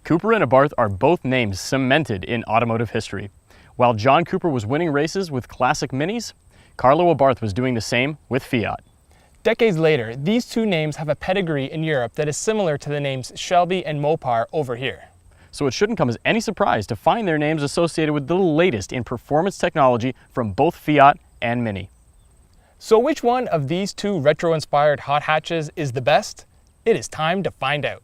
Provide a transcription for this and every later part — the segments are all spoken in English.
Cooper and Abarth are both names cemented in automotive history. While John Cooper was winning races with classic Minis, Carlo Abarth was doing the same with Fiat. Decades later, these two names have a pedigree in Europe that is similar to the names Shelby and Mopar over here. So it shouldn't come as any surprise to find their names associated with the latest in performance technology from both Fiat and Mini. So which one of these two retro-inspired hot hatches is the best? It is time to find out.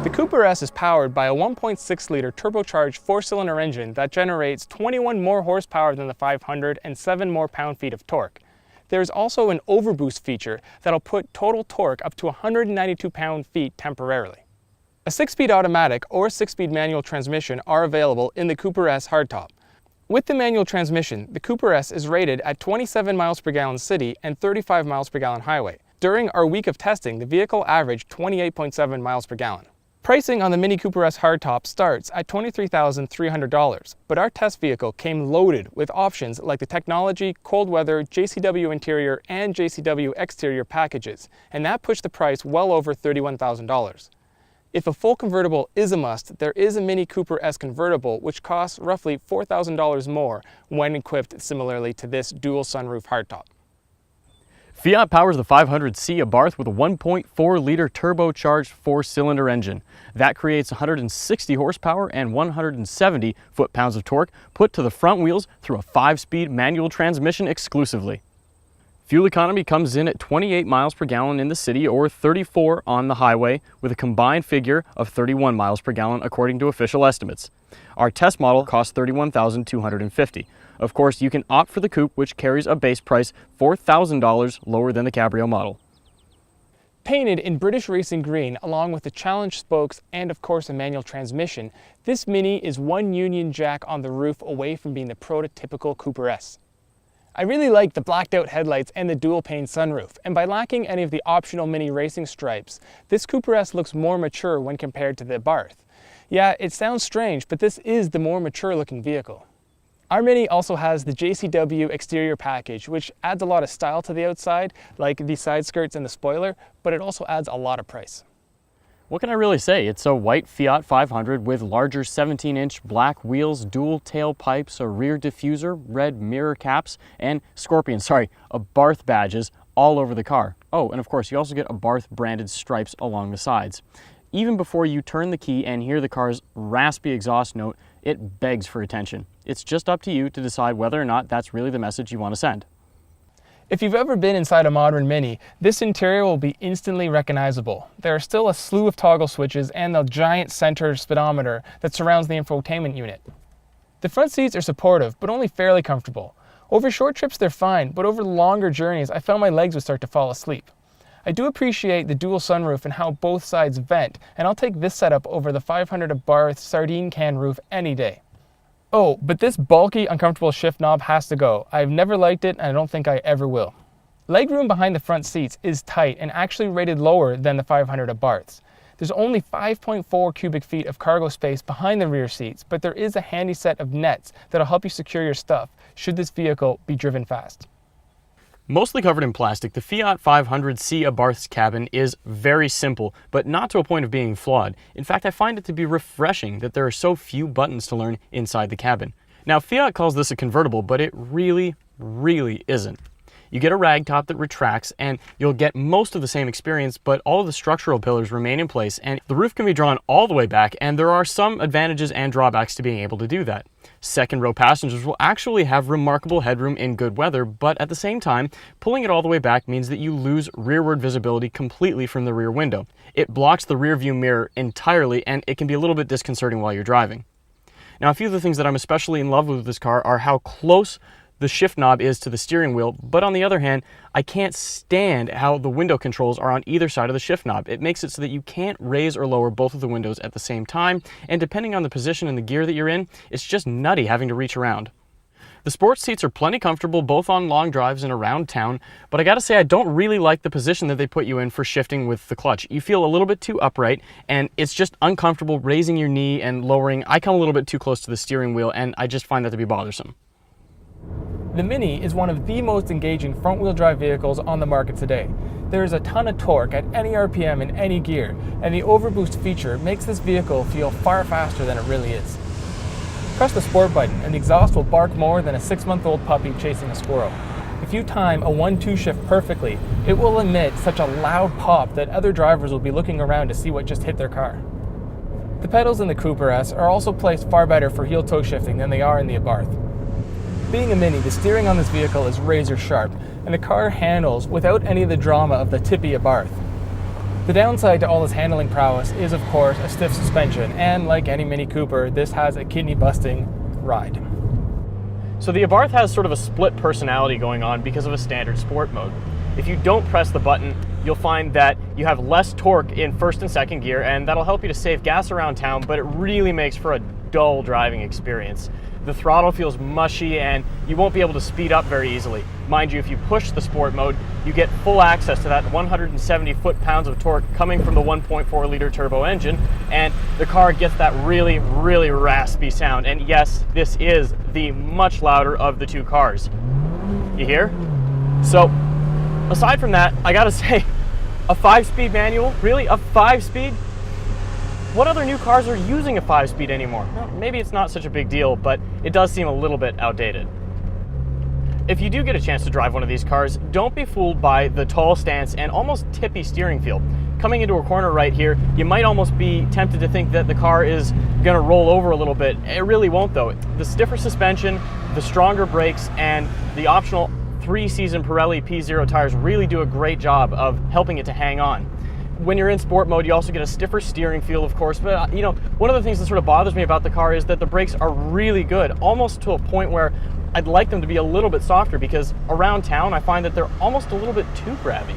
The Cooper S is powered by a 1.6-liter turbocharged 4-cylinder engine that generates 21 more horsepower than the 500 and 7 more pound-feet of torque. There is also an overboost feature that'll put total torque up to 192 pound-feet temporarily. A 6-speed automatic or 6-speed manual transmission are available in the Cooper S hardtop. With the manual transmission, the Cooper S is rated at 27 miles per gallon city and 35 miles per gallon highway. During our week of testing, the vehicle averaged 28.7 miles per gallon. Pricing on the Mini Cooper S hardtop starts at $23,300, but our test vehicle came loaded with options like the technology, cold weather, JCW interior, and JCW exterior packages, and that pushed the price well over $31,000. If a full convertible is a must, there is a Mini Cooper S convertible which costs roughly $4,000 more when equipped similarly to this dual sunroof hardtop. Fiat powers the 500c Abarth with a 1.4-liter turbocharged 4-cylinder engine. That creates 160 horsepower and 170 foot-pounds of torque put to the front wheels through a 5-speed manual transmission exclusively. Fuel economy comes in at 28 miles per gallon in the city or 34 on the highway, with a combined figure of 31 miles per gallon according to official estimates. Our test model costs $31,250. Of course, you can opt for the coupe, which carries a base price $4,000 lower than the Cabrio model. Painted in British racing green along with the challenge spokes and of course a manual transmission, this Mini is one Union Jack on the roof away from being the prototypical Cooper S. I really like the blacked out headlights and the dual pane sunroof, and by lacking any of the optional Mini racing stripes, this Cooper S looks more mature when compared to the Abarth. Yeah, it sounds strange, but this is the more mature looking vehicle. Our Mini also has the JCW exterior package, which adds a lot of style to the outside, like the side skirts and the spoiler, but it also adds a lot of price. What can I really say? It's a white Fiat 500 with larger 17-inch black wheels, dual tailpipes, a rear diffuser, red mirror caps, and Abarth badges all over the car. Oh, and of course, you also get Abarth branded stripes along the sides. Even before you turn the key and hear the car's raspy exhaust note, it begs for attention. It's just up to you to decide whether or not that's really the message you want to send. If you've ever been inside a modern Mini, this interior will be instantly recognizable. There are still a slew of toggle switches and the giant center speedometer that surrounds the infotainment unit. The front seats are supportive, but only fairly comfortable. Over short trips they're fine, but over longer journeys I found my legs would start to fall asleep. I do appreciate the dual sunroof and how both sides vent, and I'll take this setup over the 500 Abarth sardine can roof any day. Oh, but this bulky, uncomfortable shift knob has to go. I've never liked it, and I don't think I ever will. Legroom behind the front seats is tight and actually rated lower than the 500 Abarths. There's only 5.4 cubic feet of cargo space behind the rear seats, but there is a handy set of nets that'll help you secure your stuff should this vehicle be driven fast. Mostly covered in plastic, the Fiat 500c Abarth's cabin is very simple, but not to a point of being flawed. In fact, I find it to be refreshing that there are so few buttons to learn inside the cabin. Now, Fiat calls this a convertible, but it really isn't. You get a rag top that retracts, and you'll get most of the same experience, but all of the structural pillars remain in place, and the roof can be drawn all the way back, and there are some advantages and drawbacks to being able to do that. Second row passengers will actually have remarkable headroom in good weather, but at the same time, pulling it all the way back means that you lose rearward visibility completely from the rear window. It blocks the rear view mirror entirely, and it can be a little bit disconcerting while you're driving. Now, a few of the things that I'm especially in love with this car are how close the shift knob is to the steering wheel, but on the other hand, I can't stand how the window controls are on either side of the shift knob. It makes it so that you can't raise or lower both of the windows at the same time, and depending on the position and the gear that you're in, it's just nutty having to reach around. The sports seats are plenty comfortable both on long drives and around town, but I gotta say I don't really like the position that they put you in for shifting with the clutch. You feel a little bit too upright, and it's just uncomfortable raising your knee and lowering. I come a little bit too close to the steering wheel, and I just find that to be bothersome. The Mini is one of the most engaging front-wheel drive vehicles on the market today. There is a ton of torque at any RPM in any gear, and the overboost feature makes this vehicle feel far faster than it really is. Press the sport button and the exhaust will bark more than a 6-month-old puppy chasing a squirrel. If you time a 1-2 shift perfectly, it will emit such a loud pop that other drivers will be looking around to see what just hit their car. The pedals in the Cooper S are also placed far better for heel-toe shifting than they are in the Abarth. Being a Mini, the steering on this vehicle is razor sharp, and the car handles without any of the drama of the tippy Abarth. The downside to all this handling prowess is, of course, a stiff suspension, and like any Mini Cooper, this has a kidney-busting ride. So the Abarth has sort of a split personality going on because of a standard sport mode. If you don't press the button, you'll find that you have less torque in first and second gear, and that'll help you to save gas around town, but it really makes for a dull driving experience. The throttle feels mushy, and you won't be able to speed up very easily. Mind you, if you push the sport mode, you get full access to that 170 foot-pounds of torque coming from the 1.4-liter turbo engine, and the car gets that really, really raspy sound. And yes, this is the much louder of the two cars. You hear? So, aside from that, I gotta say, a 5-speed manual? Really? A 5-speed? What other new cars are using a 5-speed anymore? Well, maybe it's not such a big deal, but it does seem a little bit outdated. If you do get a chance to drive one of these cars, don't be fooled by the tall stance and almost tippy steering feel. Coming into a corner right here, you might almost be tempted to think that the car is gonna roll over a little bit. It really won't though. The stiffer suspension, the stronger brakes, and the optional 3-season Pirelli P0 tires really do a great job of helping it to hang on. When you're in sport mode, you also get a stiffer steering feel, of course, but you know, one of the things that sort of bothers me about the car is that the brakes are really good, almost to a point where I'd like them to be a little bit softer, because around town I find that they're almost a little bit too grabby.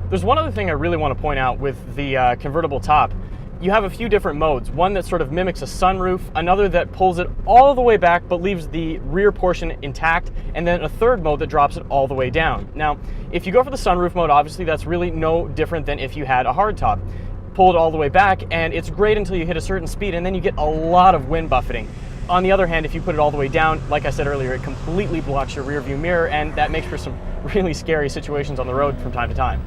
There's one other thing I really want to point out with the convertible top. You have a few different modes, one that sort of mimics a sunroof, another that pulls it all the way back but leaves the rear portion intact, and then a third mode that drops it all the way down. Now, if you go for the sunroof mode, obviously that's really no different than if you had a hardtop. Pull it all the way back, and it's great until you hit a certain speed, and then you get a lot of wind buffeting. On the other hand, if you put it all the way down, like I said earlier, it completely blocks your rear view mirror, and that makes for some really scary situations on the road from time to time.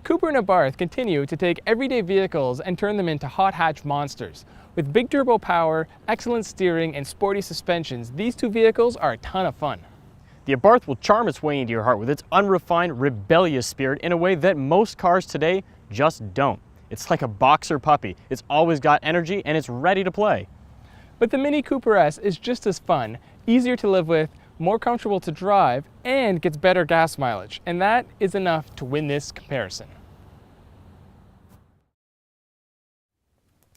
Cooper and Abarth continue to take everyday vehicles and turn them into hot hatch monsters. With big turbo power, excellent steering, and sporty suspensions, these two vehicles are a ton of fun. The Abarth will charm its way into your heart with its unrefined, rebellious spirit in a way that most cars today just don't. It's like a boxer puppy. It's always got energy and it's ready to play. But the Mini Cooper S is just as fun, easier to live with, more comfortable to drive, and gets better gas mileage. And that is enough to win this comparison.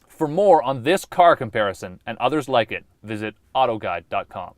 For more on this car comparison and others like it, visit autoguide.com.